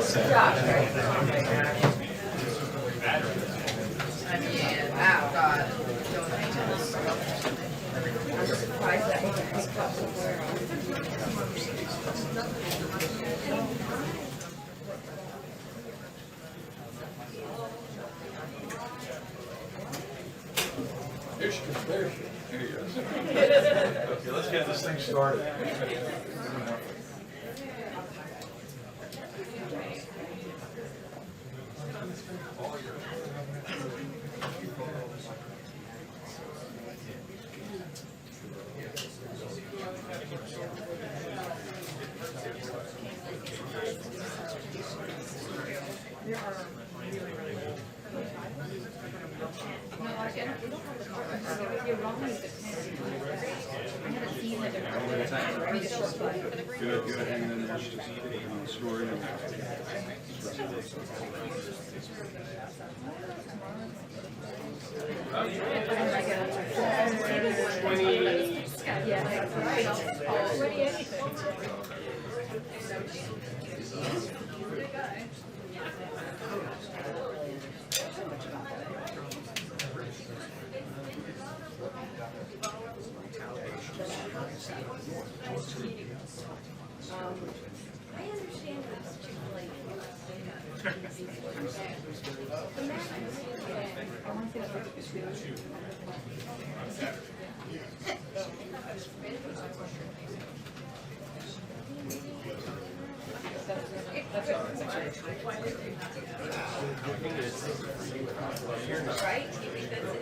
Oh, God. I'm surprised that wasn't picked up somewhere. There she goes. There you go. Okay, let's get this thing started. Good, good. And then there's story. I understand that's too late. Right? You think that's it?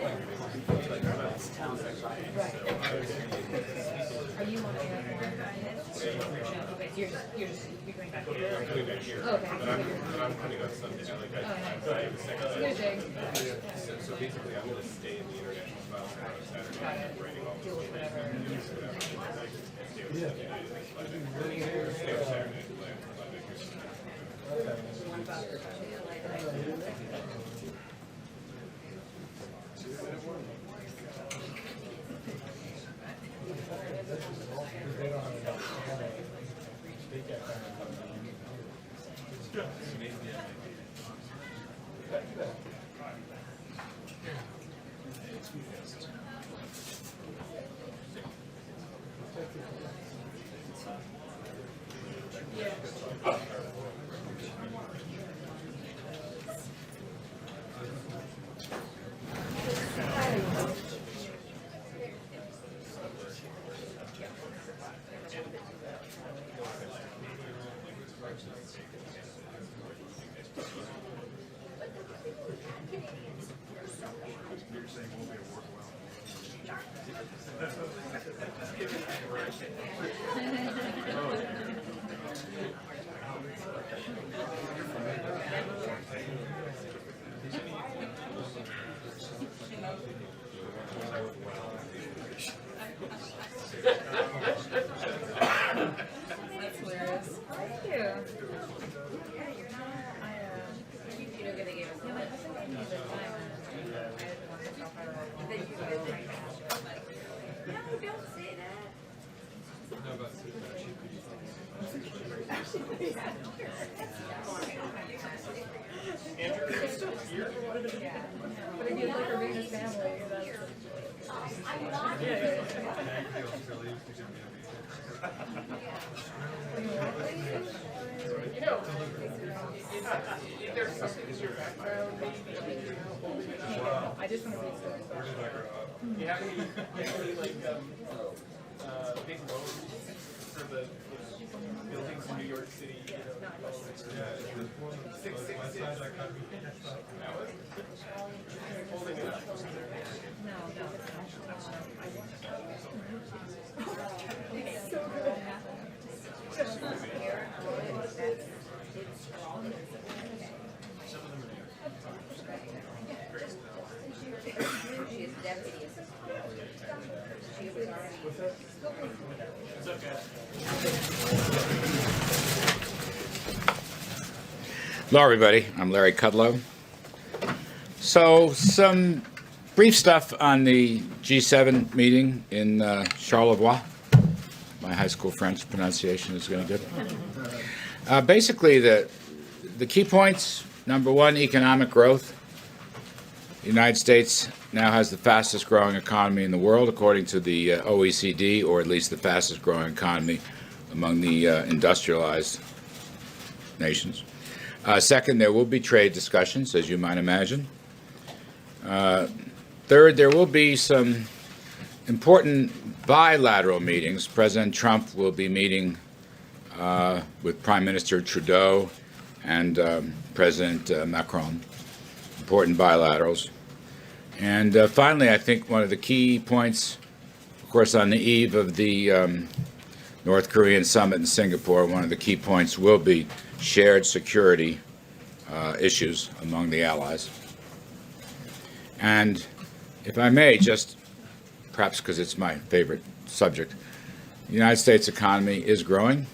Are you on air? Okay, you're going back here. I'm coming back here. Oh, okay. But I'm coming on Sunday. I have a second. Good day. So basically, I'm going to stay in the international file on Saturday. I'm writing all Deal with whatever. That's hilarious. Thank you. No, don't say that. Andrew is still here. But if you look for Venus family, You know, if there's something in your background, maybe I just want to be you have any like big loans for the buildings in New York City? You know, 666. Holding it up. She is devastated. She was already. It's okay. Hello, everybody. I'm Larry Kudlow. So, some brief stuff on the G7 meeting in Charlevoix. My high school French pronunciation is going to good. Basically, the key points, number one, economic growth. The United States now has the fastest growing economy in the world, according to the OECD, or at least the fastest growing economy among the industrialized nations. Second, there will be trade discussions, as you might imagine. Third, there will be some important bilateral meetings. President Trump will be meeting with Prime Minister Trudeau and President Macron. Important bilaterals. And finally, I think one of the key points, of course, on the eve of the North Korean summit in Singapore, one of the key points will be shared security issues among the allies. And if I may, just perhaps because it's my favorite subject, the United States economy is growing.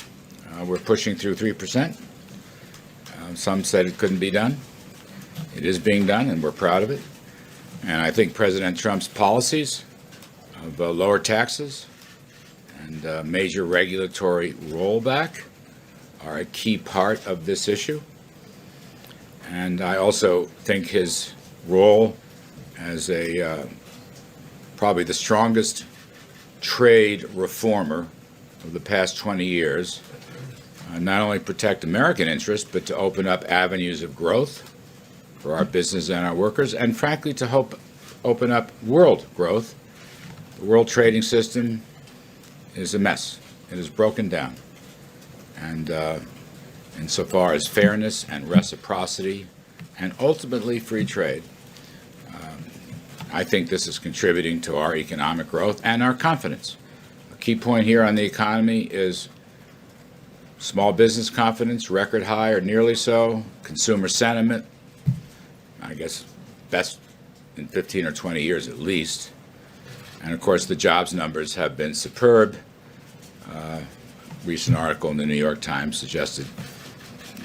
We're pushing through 3%. Some said it couldn't be done. It is being done, and we're proud of it. And I think President Trump's policies of lower taxes and major regulatory rollback are a key part of this issue. And I also think his role as probably the strongest trade reformer of the past 20 years, not only protect American interests, but to open up avenues of growth for our business and our workers, and frankly, to help open up world growth. The world trading system is a mess. It is broken down. And insofar as fairness and reciprocity and ultimately free trade, I think this is contributing to our economic growth and our confidence. A key point here on the economy is small business confidence, record high or nearly so, consumer sentiment, I guess best in 15 or 20 years at least. And of course, the jobs numbers have been superb. Recent article in the New York Times suggested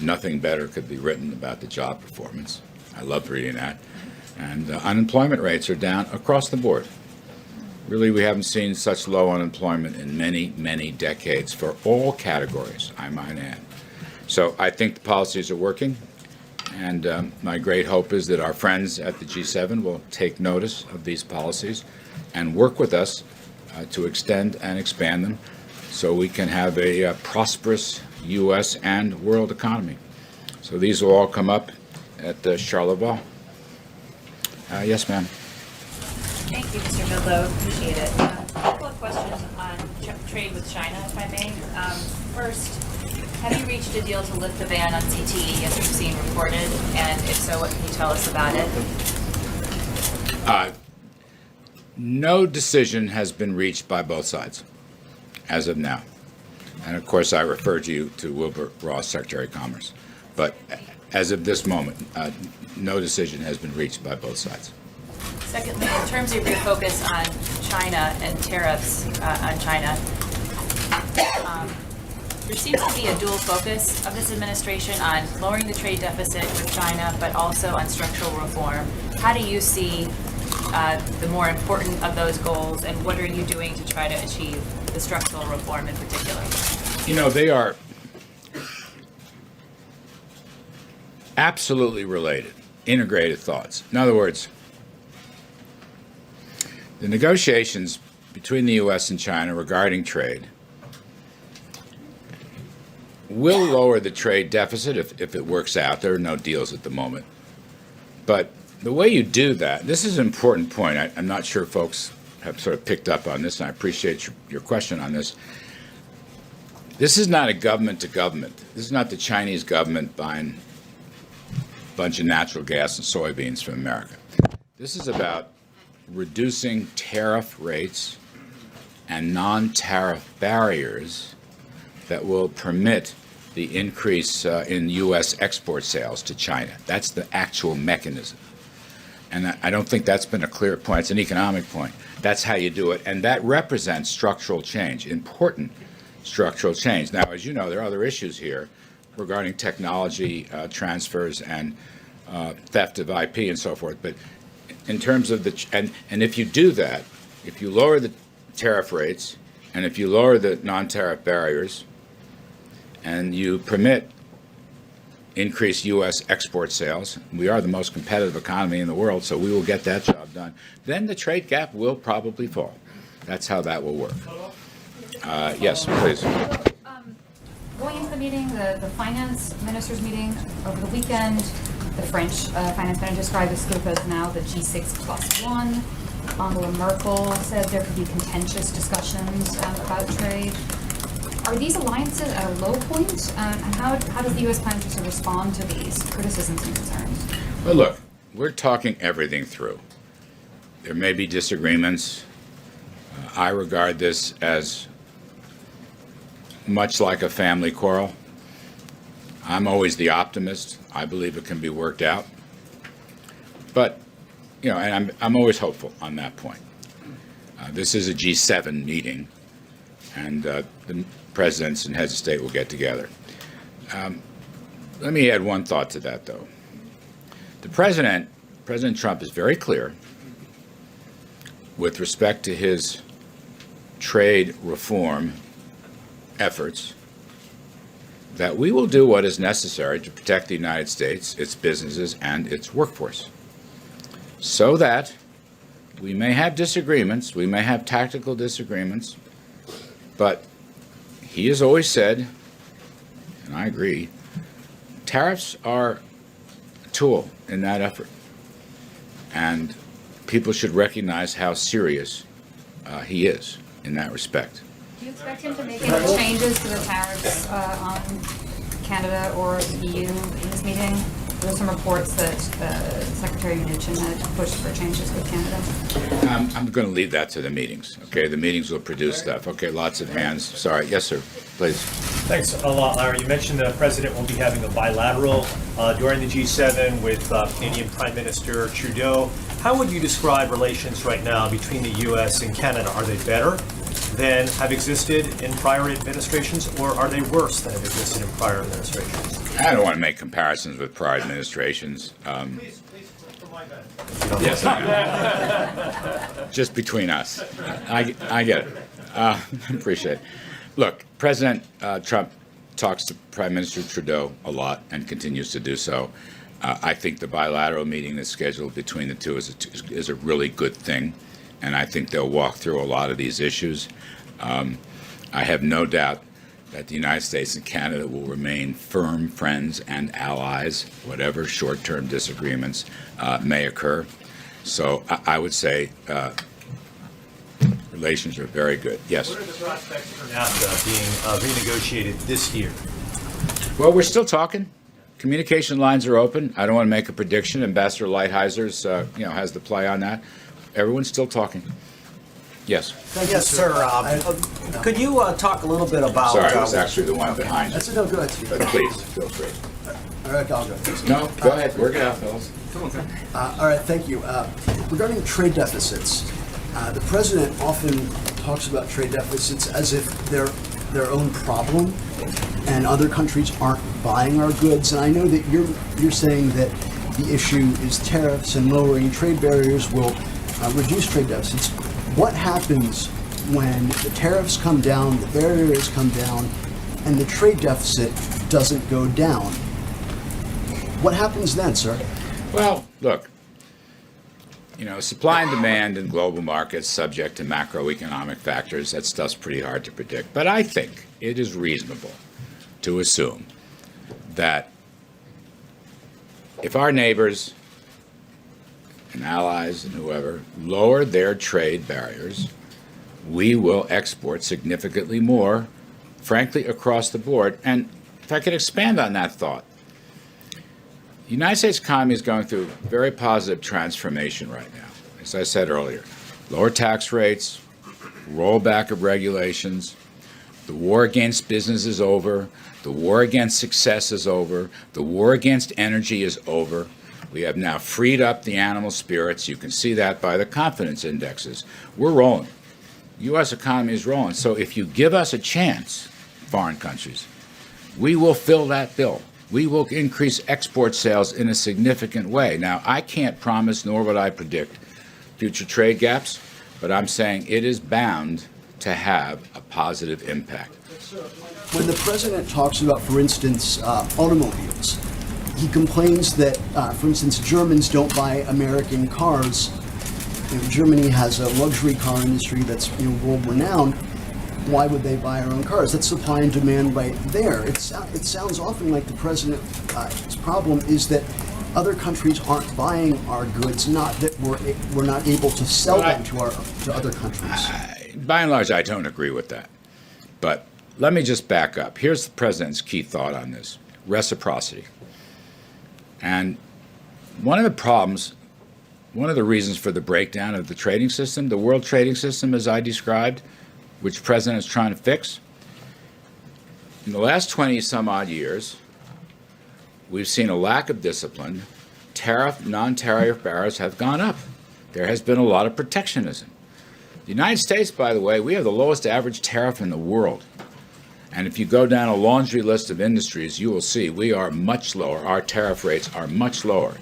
nothing better could be written about the job performance. I loved reading that. And unemployment rates are down across the board. Really, we haven't seen such low unemployment in many, many decades for all categories, I might add. So I think the policies are working. And my great hope is that our friends at the G7 will take notice of these policies and work with us to extend and expand them so we can have a prosperous U.S. and world economy. So these will all come up at Charlevoix. Yes, ma'am. Thank you, Mr. Kudlow. Appreciate it. A couple of questions on trade with China, if I may. First, have you reached a deal to lift the ban on CTE as we've seen reported? And if so, what can you tell us about it? No decision has been reached by both sides as of now. And of course, I referred you to Wilbur Ross, Secretary of Commerce. But as of this moment, no decision has been reached by both sides. Secondly, in terms of your focus on China and tariffs on China, there seems to be a dual focus of this administration on lowering the trade deficit with China, but also on structural reform. How do you see the more important of those goals, and what are you doing to try to achieve the structural reform in particular? You know, they are absolutely related, integrated thoughts. In other words, the negotiations between the U.S. and China regarding trade will lower the trade deficit if it works out. There are no deals at the moment. But the way you do that, this is an important point. I'm not sure folks have sort of picked up on this, and I appreciate your question on this. This is not a government to government. This is not the Chinese government buying a bunch of natural gas and soybeans from America. This is about reducing tariff rates and non-tariff barriers that will permit the increase in U.S. export sales to China. That's the actual mechanism. And I don't think that's been a clear point. It's an economic point. That's how you do it. And that represents structural change, important structural change. Now, as you know, there are other issues here regarding technology transfers and theft of IP and so forth. But in terms of and if you do that, if you lower the tariff rates and if you lower the non-tariff barriers and you permit increase U.S. export sales. We are the most competitive economy in the world, so we will get that job done. Then the trade gap will probably fall. That's how that will work. Yes, please. Going into the meeting, the finance ministers meeting over the weekend, the French finance minister described this group as now the G6+1. Angela Merkel said there could be contentious discussions about trade. Are these alliances at a low point? And how does the U.S. plan to respond to these criticisms and concerns? Well, look, we're talking everything through. There may be disagreements. I regard this as much like a family quarrel. I'm always the optimist. I believe it can be worked out. But, you know, and I'm always hopeful on that point. This is a G7 meeting, and the presidents and heads of state will get together. Let me add one thought to that, though. President Trump, is very clear with respect to his trade reform efforts that we will do what is necessary to protect the United States, its businesses, and its workforce, so that we may have disagreements, we may have tactical disagreements, but he has always said, and I agree, tariffs are a tool in that effort. And people should recognize how serious he is in that respect. Do you expect him to make any changes to the tariffs on Canada or the EU in this meeting? There were some reports that Secretary Mnuchin had pushed for changes with Canada. I'm going to leave that to the meetings. Okay, the meetings will produce stuff. Okay, lots of hands. Sorry. Yes, sir. Please. Thanks a lot, Larry. You mentioned the president will be having a bilateral during the G7 with Canadian Prime Minister Trudeau. How would you describe relations right now between the U.S. and Canada? Are they better than have existed in prior administrations, or are they worse than have existed in prior administrations? I don't want to make comparisons with prior administrations. Please, for my benefit. Yes, I know. Just between us. I get it. Appreciate it. Look, President Trump talks to Prime Minister Trudeau a lot and continues to do so. I think the bilateral meeting that's scheduled between the two is a really good thing, and I think they'll walk through a lot of these issues. I have no doubt that the United States and Canada will remain firm friends and allies, whatever short-term disagreements may occur. So I would say relations are very good. Yes? What are the prospects for NAFTA being renegotiated this year? Well, we're still talking. Communication lines are open. I don't want to make a prediction. Ambassador Lighthizer has the play on that. Everyone's still talking. Yes. Yes, sir. Could you talk a little bit about... Sorry, I was actually the one behind you. That's no good. But please, feel free. All right, I'll go. No, go ahead. Work it out, fellas. All right, thank you. Regarding trade deficits, the president often talks about trade deficits as if they're their own problem and other countries aren't buying our goods. And I know that you're saying that the issue is tariffs and lowering trade barriers will reduce trade deficits. What happens when the tariffs come down, the barriers come down, and the trade deficit doesn't go down? What happens then, sir? Well, look, supply and demand in global markets subject to macroeconomic factors, that stuff's pretty hard to predict. But I think it is reasonable to assume that if our neighbors and allies and whoever lower their trade barriers, we will export significantly more, frankly, across the board. And if I could expand on that thought, the United States economy is going through very positive transformation right now. As I said earlier, lower tax rates, rollback of regulations, the war against business is over, the war against success is over, the war against energy is over. We have now freed up the animal spirits. You can see that by the confidence indexes. We're rolling. The U.S. economy is rolling. So if you give us a chance, foreign countries, we will fill that bill. We will increase export sales in a significant way. Now, I can't promise, nor would I predict, future trade gaps, but I'm saying it is bound to have a positive impact. When the president talks about, for instance, automobiles, he complains that, for instance, Germans don't buy American cars. You know, Germany has a luxury car industry that's world-renowned. Why would they buy our own cars? That's supply and demand right there. It sounds often like the president's problem is that other countries aren't buying our goods, not that we're not able to sell them to other countries. By and large, I don't agree with that. But let me just back up. Here's the president's key thought on this: reciprocity. And one of the reasons for the breakdown of the trading system, the world trading system as I described, which the president is trying to fix, in the last 20 some odd years, we've seen a lack of discipline. Tariff, non-tariff barriers have gone up. There has been a lot of protectionism. The United States, by the way, we have the lowest average tariff in the world. And if you go down a laundry list of industries, you will see we are much lower. Our tariff rates are much lower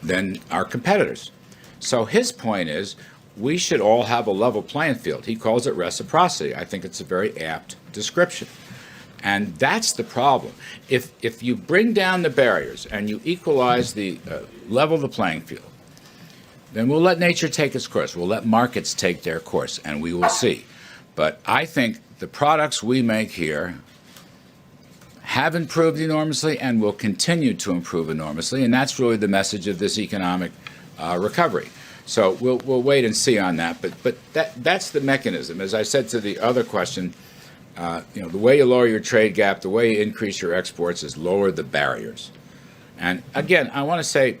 than our competitors. So his point is we should all have a level playing field. He calls it reciprocity. I think it's a very apt description. And that's the problem. If you bring down the barriers and you equalize the level the playing field, then we'll let nature take its course. We'll let markets take their course, and we will see. But I think the products we make here have improved enormously and will continue to improve enormously, and that's really the message of this economic recovery. So we'll wait and see on that. But that's the mechanism. As I said to the other question, the way you lower your trade gap, the way you increase your exports is lower the barriers. And again, I want to say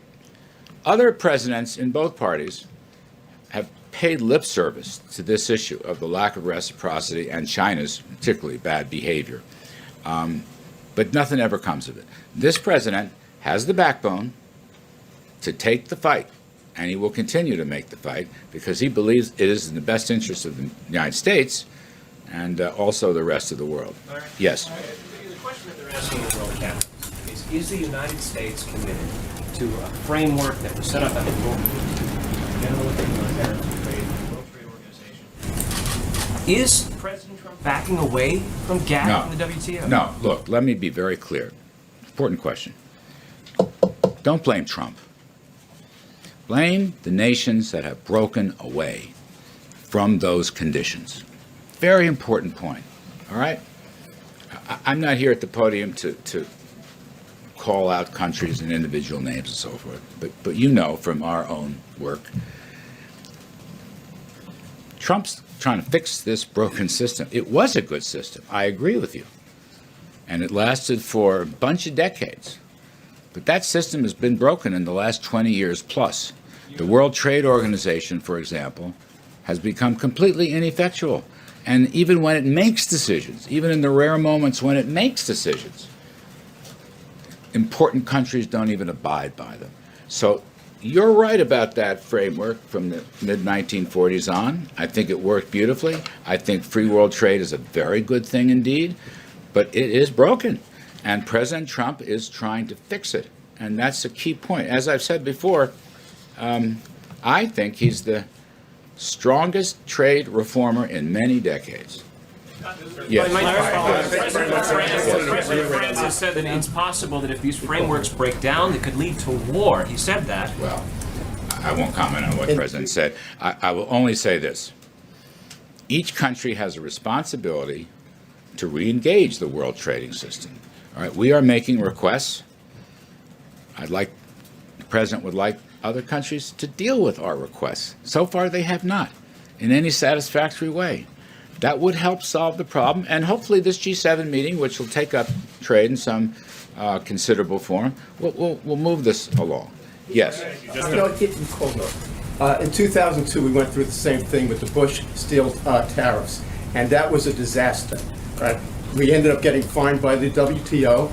other presidents in both parties have paid lip service to this issue of the lack of reciprocity and China's particularly bad behavior. But nothing ever comes of it. This president has the backbone to take the fight, and he will continue to make the fight because he believes it is in the best interest of the United States and also the rest of the world. Right. Yes. The question that they're asking the world capitals is the United States committed to a framework that was set up at the World Trade Organization? Is President Trump backing away from GATT and the WTO? No. Look, let me be very clear. Important question. Don't blame Trump. Blame the nations that have broken away from those conditions. Very important point, all right? I'm not here at the podium to call out countries and individual names and so forth, but you know from our own work, Trump's trying to fix this broken system. It was a good system, I agree with you, and it lasted for a bunch of decades. But that system has been broken in the last 20 years plus. The World Trade Organization, for example, has become completely ineffectual. And even when it makes decisions, even in the rare moments when it makes decisions, important countries don't even abide by them. So you're right about that framework from the mid-1940s on. I think it worked beautifully. I think free world trade is a very good thing indeed, but it is broken. And President Trump is trying to fix it. And that's a key point. As I've said before, I think he's the strongest trade reformer in many decades. Yes. President France has said that it's possible that if these frameworks break down, it could lead to war. He said that. Well, I won't comment on what the president said. I will only say this. Each country has a responsibility to re-engage the world trading system. All right, we are making requests. The president would like other countries to deal with our requests. So far, they have not in any satisfactory way. That would help solve the problem, and hopefully this G7 meeting, which will take up trade in some considerable form, will move this along. Yes? In 2002, we went through the same thing with the Bush steel tariffs, and that was a disaster. Right? We ended up getting fined by the WTO,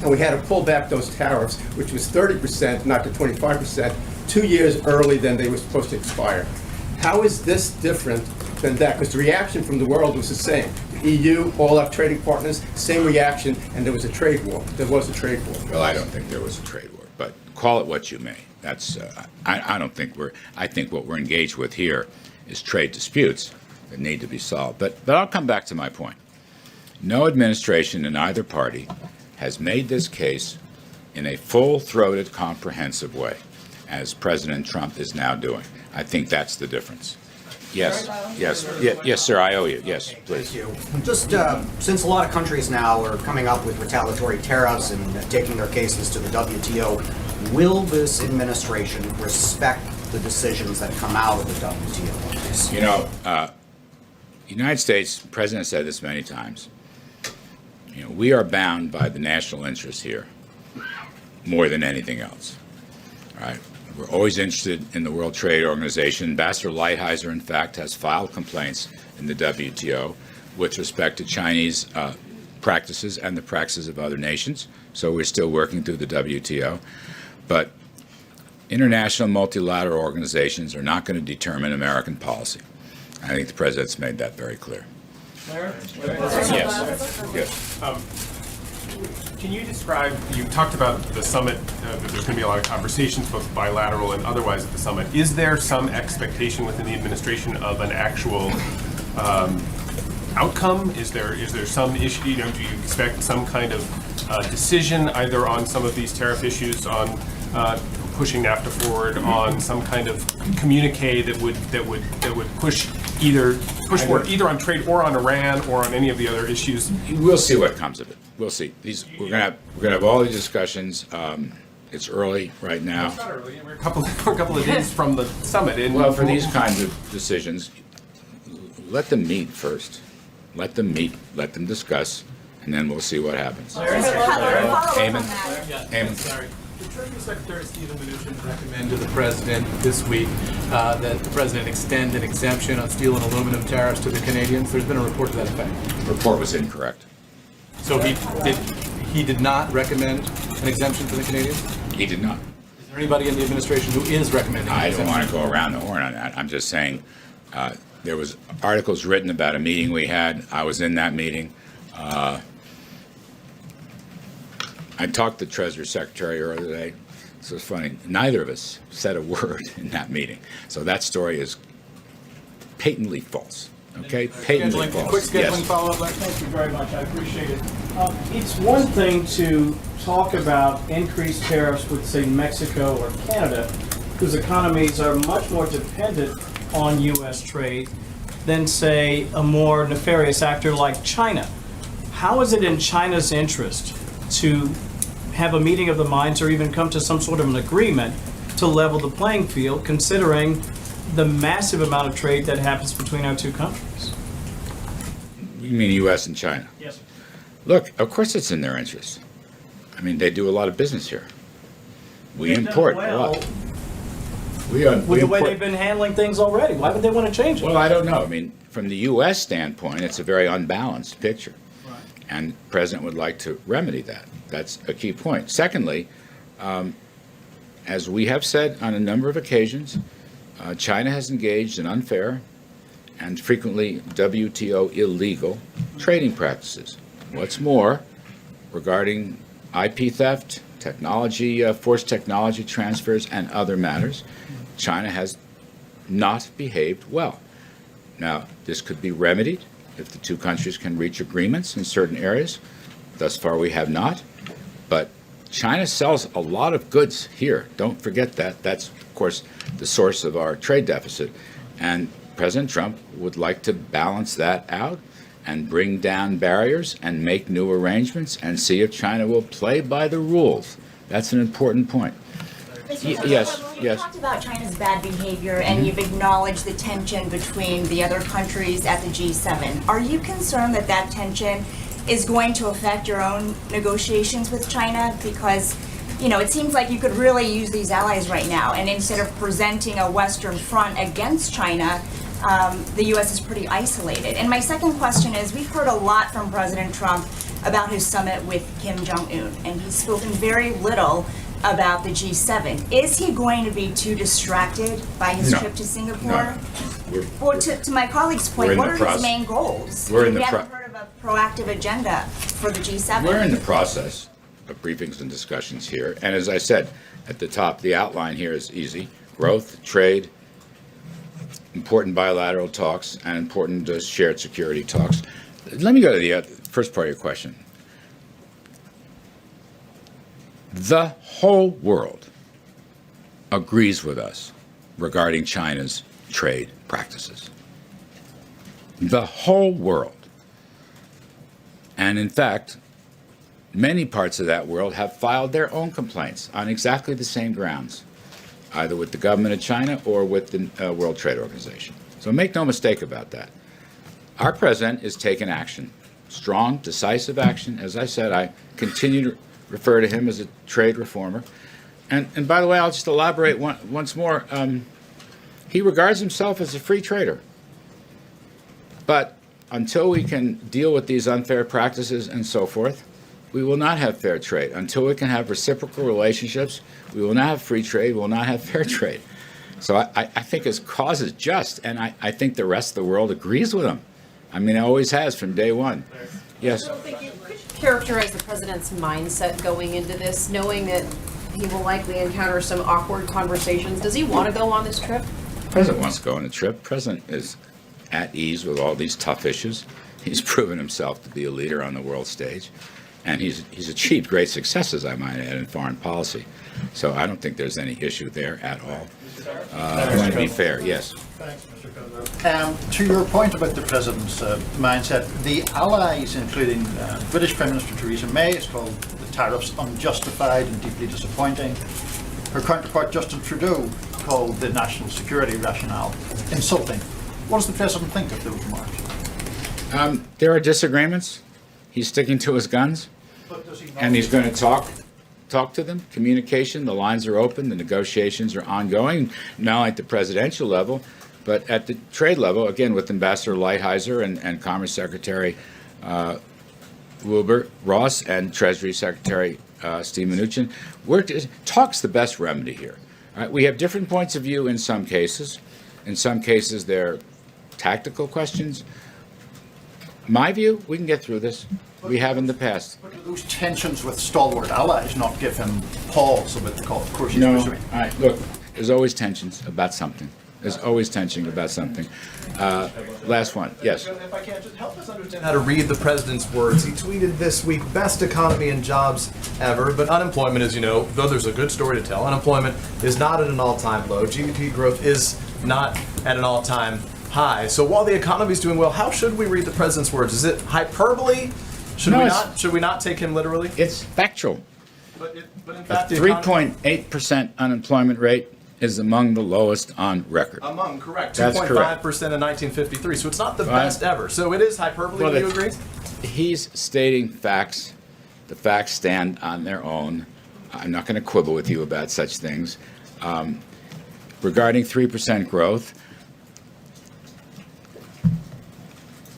and we had to pull back those tariffs, which was 30%, not to 25%, 2 years early than they were supposed to expire. How is this different than that? Because the reaction from the world was the same. The EU, all our trading partners, same reaction, and there was a trade war. There was a trade war. Well, I don't think there was a trade war, but call it what you may. That's I don't think I think what we're engaged with here is trade disputes that need to be solved. But I'll come back to my point. No administration in either party has made this case in a full-throated, comprehensive way, as President Trump is now doing. I think that's the difference. Yes, yes, sir, I owe you. Yes, please. Thank you. Just since a lot of countries now are coming up with retaliatory tariffs and taking their cases to the WTO, will this administration respect the decisions that come out of the WTO? You know, the United States, the President said this many times, you know, we are bound by the national interest here more than anything else. All right? We're always interested in the World Trade Organization. Ambassador Lighthizer, in fact, has filed complaints in the WTO with respect to Chinese practices and the practices of other nations. So we're still working through the WTO. But international multilateral organizations are not going to determine American policy. I think the President's made that very clear. Yes. Yes. Can you describe, you talked about the summit, that there's going to be a lot of conversations, both bilateral and otherwise at the summit. Is there some expectation within the administration of an actual outcome? Is there some issue, you know, do you expect some kind of decision either on some of these tariff issues, on pushing NAFTA forward, on some kind of communique that would push forward either on trade or on Iran or on any of the other issues? We'll see what comes of it. We'll see. We're gonna have all these discussions. It's early right now. It's not early. We're a couple of days from the summit. And well, for these kinds of decisions, let them meet first. Let them meet. Let them discuss, and then we'll see what happens. Eamon. Sorry. The Treasury Secretary Stephen Mnuchin recommended to the President this week that the President extend an exemption on steel and aluminum tariffs to the Canadians. There's been a report to that effect. The report was incorrect. So he did not recommend an exemption for the Canadians? He did not. Is there anybody in the administration who is recommending an I exemption? don't want to go around the horn on that. I'm just saying there was articles written about a meeting we had. I was in that meeting. I talked to the Treasury Secretary earlier today. So it's funny. Neither of us said a word in that meeting. So that story is patently false. Okay? Patently false. Quick scheduling Yes. follow-up. Thank you very much. I appreciate it. It's one thing to talk about increased tariffs with, say, Mexico or Canada, whose economies are much more dependent on U.S. trade than, say, a more nefarious actor like China. How is it in China's interest to have a meeting of the minds or even come to some sort of an agreement to level the playing field, considering the massive amount of trade that happens between our two countries? You mean U.S. and China? Yes, sir. Look, of course it's in their interest. I mean, they do a lot of business here. We They've done import a well lot. with the way they've been handling things already. Why would they want to change it? Well, I don't know. I mean, from the U.S. standpoint, it's a very unbalanced picture. Right. And the President would like to remedy that. That's a key point. Secondly, as we have said on a number of occasions, China has engaged in unfair and frequently WTO illegal trading practices. What's more, regarding IP theft, technology, forced technology transfers, and other matters, China has not behaved well. Now, this could be remedied if the two countries can reach agreements in certain areas. Thus far, we have not. But China sells a lot of goods here. Don't forget that. That's, of course, the source of our trade deficit. And President Trump would like to balance that out and bring down barriers and make new arrangements and see if China will play by the rules. That's an important point. Yes, You talked about China's bad behavior, and you've acknowledged the tension between the other countries at the G7. Are you concerned that that tension is going to affect your own negotiations with China? Because, you know, it seems like you could really use these allies right now, and instead of presenting a Western front against China, the U.S. is pretty isolated. And my second question is, we've heard a lot from President Trump about his summit with Kim Jong-un, and he's spoken very little about the G7. Is he going to be too distracted by his trip to Singapore? No. Well, to my colleague's point, what are his main goals? We haven't heard of a proactive agenda for the G7. We're in the process of briefings and discussions here. And as I said at the top, the outline here is easy. Growth, trade, important bilateral talks, and important shared security talks. Let me go to the first part of your question. The whole world agrees with us regarding China's trade practices. The whole world. And in fact, many parts of that world have filed their own complaints on exactly the same grounds, either with the government of China or with the World Trade Organization. So make no mistake about that. Our president is taking action, strong, decisive action. As I said, I continue to refer to him as a trade reformer. And by the way, I'll just elaborate once more. He regards himself as a free trader. But until we can deal with these unfair practices and so forth, we will not have fair trade. Until we can have reciprocal relationships, we will not have free trade, we will not have fair trade. So I think his cause is just, and I think the rest of the world agrees with him. I mean, it always has from day one. Yes? Could you characterize the president's mindset going into this, knowing that he will likely encounter some awkward conversations? Does he want to go on this trip? The president wants to go on a trip. The president is at ease with all these tough issues. He's proven himself to be a leader on the world stage. And he's achieved great successes, I might add, in foreign policy. So I don't think there's any issue there at all. I want to be fair, yes. Thanks, Mr. Kudlow. To your point about the president's mindset, the allies, including British Prime Minister Theresa May, has called the tariffs unjustified and deeply disappointing. Her counterpart Justin Trudeau called the national security rationale insulting. What does the president think of those remarks? There are disagreements. He's sticking to his guns, and he's going to talk to them. Communication, the lines are open, the negotiations are ongoing, not only at the presidential level, but at the trade level, again, with Ambassador Lighthizer and Commerce Secretary Wilbur Ross and Treasury Secretary Steve Mnuchin. Talk's the best remedy here. All right? We have different points of view in some cases. In some cases, they're tactical questions. My view, we can get through this. We have in the past. But do those tensions with stalwart allies not give him pause about the course he's No, pursuing? look, there's always tensions about something. There's always tension about something. Last one, yes. If I can, just help us understand how to read the president's words. He tweeted this week, best economy and jobs ever, but unemployment, as you know, though there's a good story to tell, unemployment is not at an all-time low. GDP growth is not at an all-time high. So while the economy is doing well, how should we read the president's words? Is it hyperbole? Should we not take him literally? It's factual. But in fact, The 3.8% unemployment rate is among the lowest on record. Correct. That's 2.5% correct. in 1953. So it's not the best ever. So it is hyperbole. Do you agree? He's stating facts. The facts stand on their own. I'm not going to quibble with you about such things. Regarding 3% growth,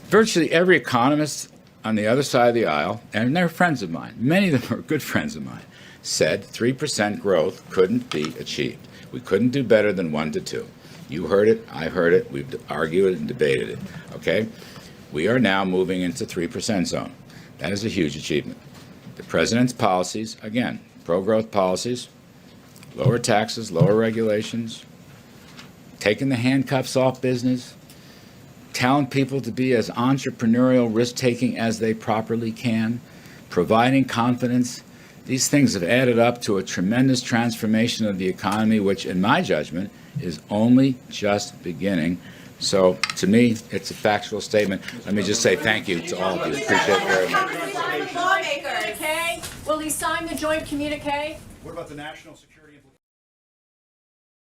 virtually every economist on the other side of the aisle, and they're friends of mine, many of them are good friends of mine, said 3% growth couldn't be achieved. We couldn't do better than 1 to 2. You heard it, I heard it, we've argued it and debated it, okay? We are now moving into 3% zone. That is a huge achievement. The president's policies, again, pro-growth policies, lower taxes, lower regulations, taking the handcuffs off business, telling people to be as entrepreneurial, risk-taking as they properly can, providing confidence. These things have added up to a tremendous transformation of the economy, which, in my judgment, is only just beginning. So, to me, it's a factual statement. Let me just say thank you to all of you. Appreciate it very much. Will he sign the joint communique? What about the national security implications?